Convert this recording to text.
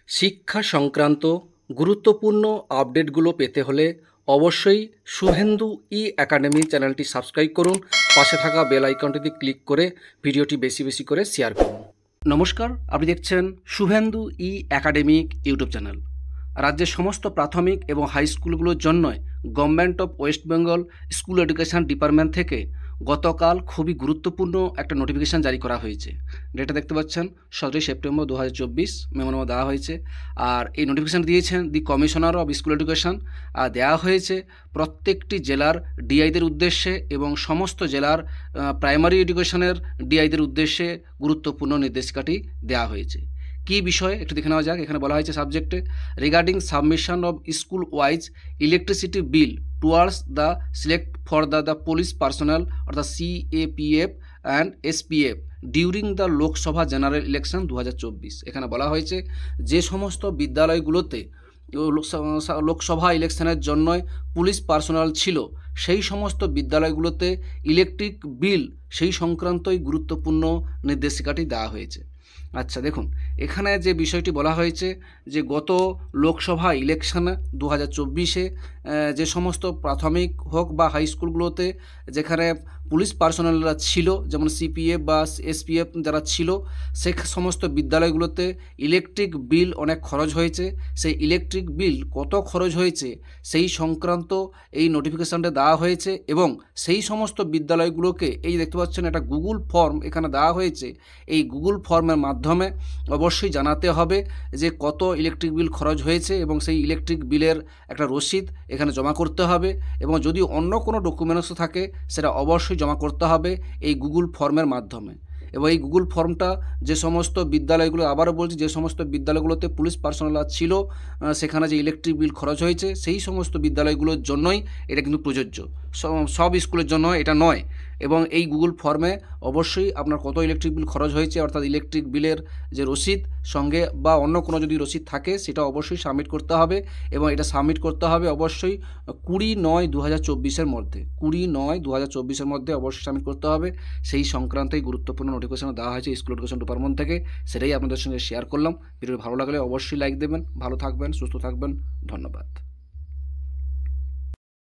শিক্ষা সংক্রান্ত গুরুত্বপূর্ণ আপডেটগুলো পেতে হলে অবশ্যই শুভেন্দু একাডেমি চ্যানেলটি সাবস্ক্রাইব করুন। পাশে থাকা বেল আইকনটিতে ক্লিক করে ভিডিওটি বেশি বেশি করে শেয়ার করুন। নমস্কার, আপনি দেখছেন শুভেন্দু একাডেমিক ইউটিউব চ্যানেল। রাজ্যের সমস্ত প্রাথমিক এবং হাই স্কুলগুলোর জন্য government of West Bengal school education department থেকে গতকাল খুবই গুরুত্বপূর্ণ একটা নোটিফিকেশান জারি করা হয়েছে, যেটা দেখতে পাচ্ছেন 17 সেপ্টেম্বর 2024 মেমোনামা দেওয়া হয়েছে। আর এই নোটিফিকেশান দিয়েছেন দি কমিশনার অফ স্কুল এডুকেশন। আর দেওয়া হয়েছে প্রত্যেকটি জেলার ডিআইদের উদ্দেশ্যে এবং সমস্ত জেলার প্রাইমারি এডুকেশনের ডিআইদের উদ্দেশ্যে গুরুত্বপূর্ণ নির্দেশিকাটি দেওয়া হয়েছে। কী বিষয়ে একটু দেখে নেওয়া যাক। এখানে বলা হয়েছে সাবজেক্টে regarding submission of school wise electricity bill towards the select for the police personnel অর্থাৎ CAPF and SPF during the Lok Sabha general election 2024। এখানে বলা হয়েছে যে সমস্ত বিদ্যালয়গুলোতে লোকসভা ইলেকশনের জন্য পুলিশ পার্সোনাল ছিল, সেই সমস্ত বিদ্যালয়গুলোতে ইলেকট্রিক বিল সেই সংক্রান্তই গুরুত্বপূর্ণ নির্দেশিকাটি দেওয়া হয়েছে। আচ্ছা দেখুন, এখানে যে বিষয়টি বলা হয়েছে যে গত লোকসভা ইলেকশনে 2024-এ যে সমস্ত প্রাথমিক হোক বা হাই স্কুলগুলোতে যেখানে পুলিশ পার্সোনালরা ছিল, যেমন CPF বা SPF যারা ছিল, সে সমস্ত বিদ্যালয়গুলোতে ইলেকট্রিক বিল অনেক খরচ হয়েছে। সেই ইলেকট্রিক বিল কত খরচ হয়েছে সেই সংক্রান্ত এই নোটিফিকেশানটা দেওয়া হয়েছে এবং সেই সমস্ত বিদ্যালয়গুলোকে এই দেখতে পাচ্ছেন একটা গুগল ফর্ম এখানে দেওয়া হয়েছে। এই গুগল ফর্মের মাধ্যমে অবশ্যই জানাতে হবে যে কত ইলেকট্রিক বিল খরচ হয়েছে এবং সেই ইলেকট্রিক বিলের একটা রসিদ এখানে জমা করতে হবে এবং যদি অন্য কোনো ডকুমেন্টস থাকে সেটা অবশ্যই জমা করতে হবে এই গুগল ফর্মের মাধ্যমে। এবং এই গুগল ফর্মটা যে সমস্ত বিদ্যালয়গুলো, আবারও বলছি, যে সমস্ত বিদ্যালয়গুলোতে পুলিশ পার্সোনাল ছিল সেখানে যে ইলেকট্রিক বিল খরচ হয়েছে সেই সমস্ত বিদ্যালয়গুলোর জন্যই এটা কিন্তু প্রযোজ্য, সব স্কুলের জন্য এটা নয়। এবং এই গুগল ফর্মে অবশ্যই আপনার কত ইলেকট্রিক বিল খরচ হয়েছে অর্থাৎ ইলেকট্রিক বিলের যে রসিদ সঙ্গে বা অন্য কোনো যদি রসিদ থাকে সেটা অবশ্যই সাবমিট করতে হবে এবং এটা সাবমিট করতে হবে অবশ্যই 20/9/2024-এর মধ্যে। 20/9/2024-এর মধ্যে অবশ্যই সাবমিট করতে হবে। সেই সংক্রান্তই গুরুত্বপূর্ণ নোটিফিকেশন দেওয়া হয়েছে স্কুল এডুকেশন ডিপার্টমেন্ট থেকে, সেটাই আপনাদের সঙ্গে শেয়ার করলাম। ভিডিও ভালো লাগলে অবশ্যই লাইক দেবেন। ভালো থাকবেন, সুস্থ থাকবেন, ধন্যবাদ।